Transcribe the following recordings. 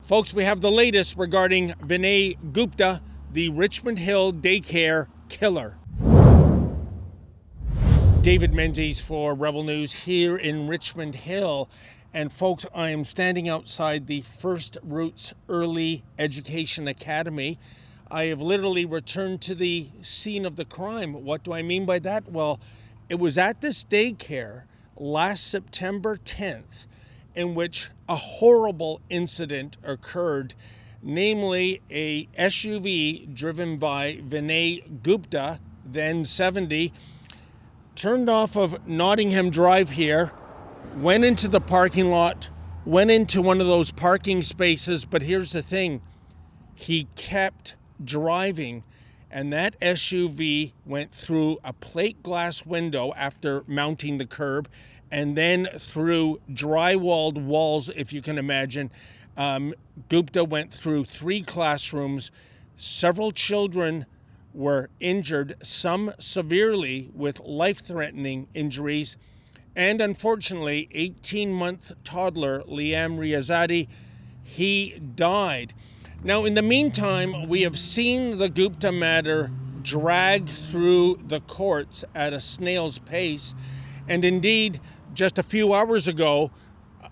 Folks, we have the latest regarding Vinay Gupta, the Richmond Hill daycare killer. David Menzies for Rebel News here in Richmond Hill. And folks, I am standing outside the First Roots Early Education Academy. I have literally returned to the scene of the crime. What do I mean by that? Well, it was at this daycare last September 10th in which a horrible incident occurred, namely a SUV driven by Vinay Gupta, then 70, turned off of Nottingham Drive here, went into the parking lot, went into one of those parking spaces, but here's the thing, he kept driving, and that SUV went through a plate glass window after mounting the curb, and then through drywalled walls, if you can imagine. Gupta went through 3 classrooms. Several children were injured, some severely with life-threatening injuries. And unfortunately, 18-month toddler Liam Riazadi, he died. Now, in the meantime, we have seen the Gupta matter drag through the courts at a snail's pace. And indeed, just a few hours ago,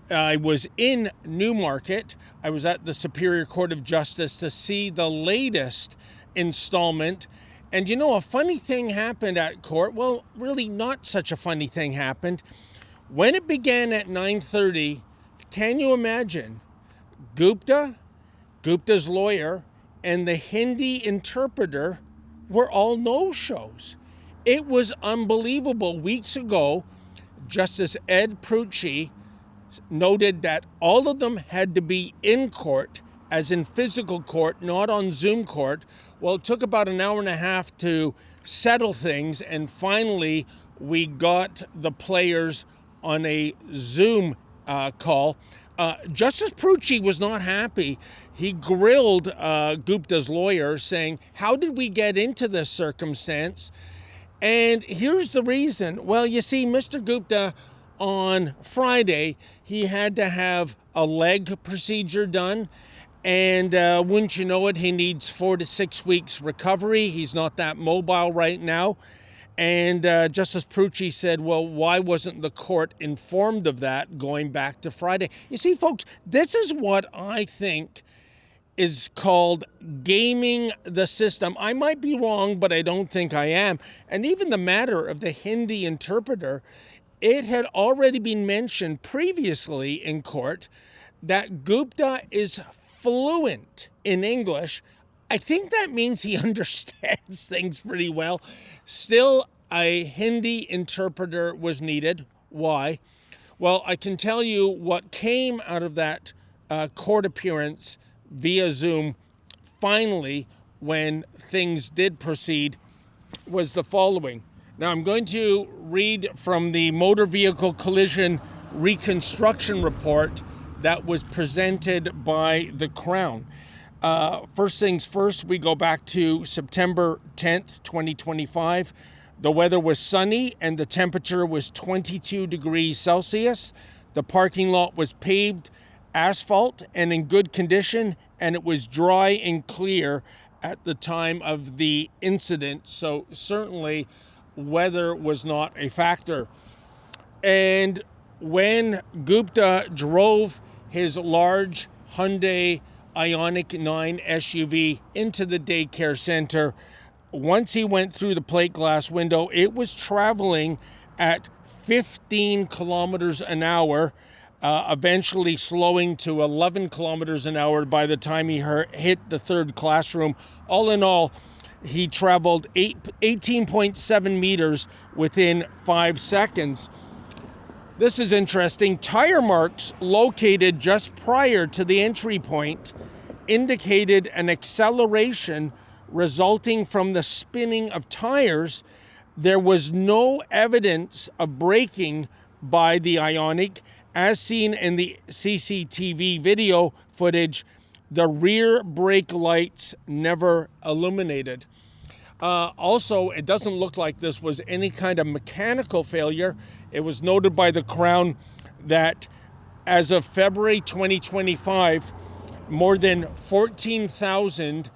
I was in Newmarket. I was at the Superior Court of Justice to see the latest installment. And you know, a funny thing happened at court. Well, really not such a funny thing happened. When it began at 9:30, can you imagine? Gupta's lawyer, and the Hindi interpreter were all no-shows. It was unbelievable. Weeks ago, Justice Ed Prucci noted that all of them had to be in court, as in physical court, not on Zoom court. Well, it took about an hour and a half to settle things, and finally we got the players on a Zoom call. Justice Prucci was not happy. He grilled Gupta's lawyer, saying, how did we get into this circumstance? And here's the reason. Well, you see, Mr. Gupta, on Friday, he had to have a leg procedure done. And wouldn't you know it, he needs 4 to 6 weeks recovery. He's not that mobile right now. And Justice Prucci said, well, why wasn't the court informed of that going back to Friday? You see, folks, this is what I think is called gaming the system. I might be wrong, but I don't think I am. And even the matter of the Hindi interpreter, it had already been mentioned previously in court that Gupta is fluent in English. I think that means he understands things pretty well. Still, a Hindi interpreter was needed. Why? Well, I can tell you what came out of that court appearance via Zoom, finally, when things did proceed, was the following. Now, I'm going to read from the Motor Vehicle Collision Reconstruction Report that was presented by the Crown. First things first, we go back to September 10th, 2025. The weather was sunny and the temperature was 22 degrees Celsius. The parking lot was paved asphalt and in good condition, and it was dry and clear at the time of the incident. So certainly weather was not a factor. And when Gupta drove his large Hyundai Ioniq 9 SUV into the daycare center, once he went through the plate glass window, it was traveling at 15 kilometers an hour, eventually slowing to 11 kilometers an hour by the time he hit the 3rd classroom. All in all, he traveled 18.7 meters within 5 seconds. This is interesting. Tire marks located just prior to the entry point indicated an acceleration resulting from the spinning of tires. There was no evidence of braking by the Ioniq. As seen in the CCTV video footage, the rear brake lights never illuminated. Also, it doesn't look like this was any kind of mechanical failure. It was noted by the Crown that as of February 2025, More than 14,000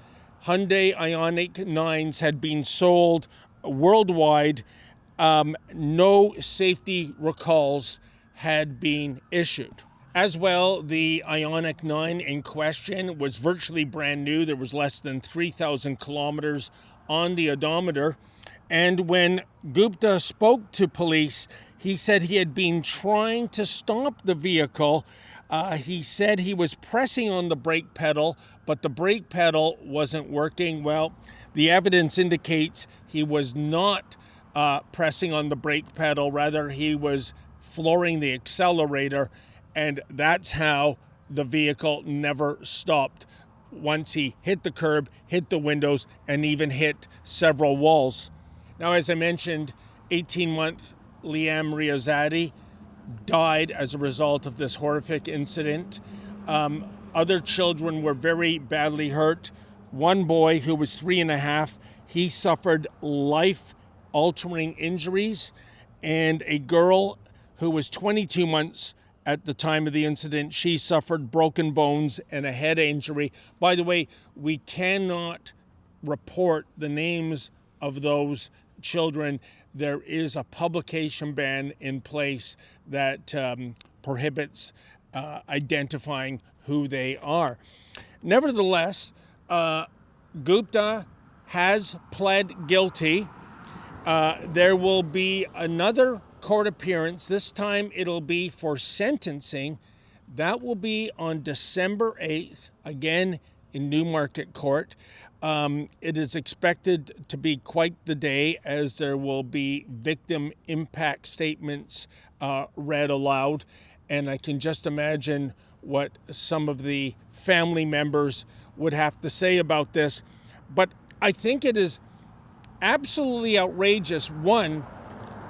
Hyundai Ioniq 9s had been sold worldwide. No safety recalls had been issued. As well, the Ioniq 9 in question was virtually brand new. There was less than 3,000 kilometers on the odometer. And when Gupta spoke to police, he said he had been trying to stop the vehicle. He said he was pressing on the brake pedal, but the brake pedal wasn't working. Well, the evidence indicates he was not pressing on the brake pedal. Rather, he was flooring the accelerator, and that's how the vehicle never stopped once he hit the curb, hit the windows, and even hit several walls. Now, as I mentioned, 18-month Liam Riazati died as a result of this horrific incident. Other children were very badly hurt. One boy who was 3.5, he suffered life-altering injuries, and a girl who was 22 months at the time of the incident, she suffered broken bones and a head injury. By the way, we cannot report the names of those children. There is a publication ban in place that prohibits identifying who they are. Nevertheless, Gupta has pled guilty. There will be another court appearance. This time it'll be for sentencing. That will be on December 8th, again in Newmarket Court. It is expected to be quite the day, as there will be victim impact statements read aloud. And I can just imagine what some of the family members would have to say about this. But I think it is absolutely outrageous, one,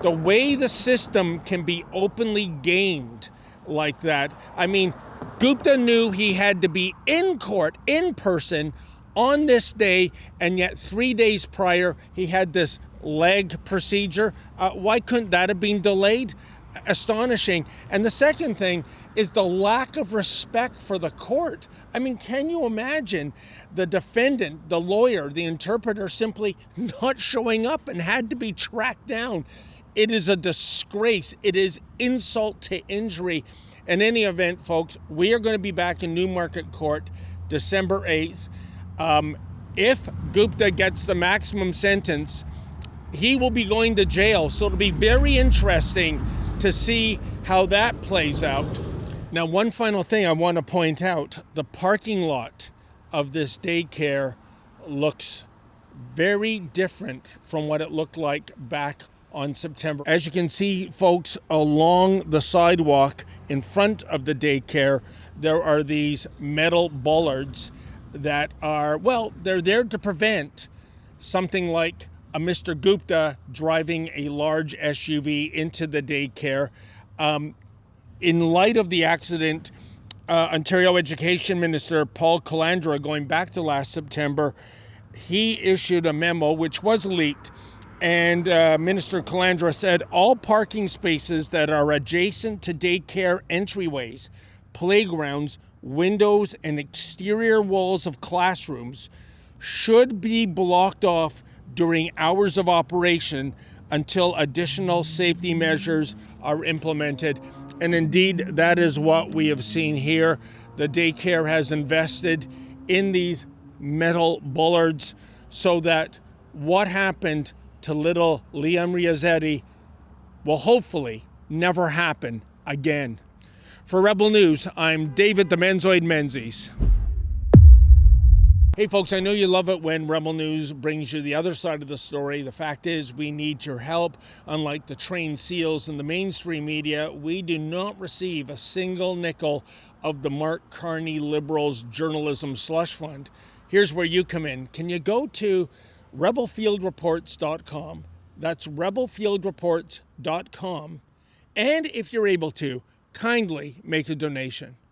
the way the system can be openly gamed like that. I mean, Gupta knew he had to be in court, in person, on this day, and yet 3 days prior, he had this leg procedure. Why couldn't that have been delayed? Astonishing. And the second thing is the lack of respect for the court. I mean, can you imagine the defendant, the lawyer, the interpreter simply not showing up and had to be tracked down? It is a disgrace. It is insult to injury. In any event, folks, we are going to be back in Newmarket Court December 8th. If Gupta gets the maximum sentence, he will be going to jail. So it'll be very interesting to see how that plays out. Now, one final thing I want to point out, the parking lot of this daycare looks very different from what it looked like back on September. As you can see, folks, along the sidewalk in front of the daycare, there are these metal bollards that are, well, they're there to prevent something like a Mr. Gupta driving a large SUV into the daycare. In light of the accident, Ontario Education Minister Paul Calandra, going back to last September, he issued a memo which was leaked. And Minister Calandra said all parking spaces that are adjacent to daycare entryways, playgrounds, windows, and exterior walls of classrooms should be blocked off during hours of operation until additional safety measures are implemented. And indeed, that is what we have seen here. The daycare has invested in these metal bollards so that what happened to little Liam Riazati will hopefully never happen again. For Rebel News, I'm David the Menzoid Menzies. Hey folks, I know you love it when Rebel News brings you the other side of the story. The fact is, we need your help. Unlike the trained SEALs in the mainstream media, we do not receive a single nickel of the Mark Carney Liberals Journalism Slush Fund. Here's where you come in. Can you go to rebelfieldreports.com? That's rebelfieldreports.com. And if you're able to, kindly make a donation.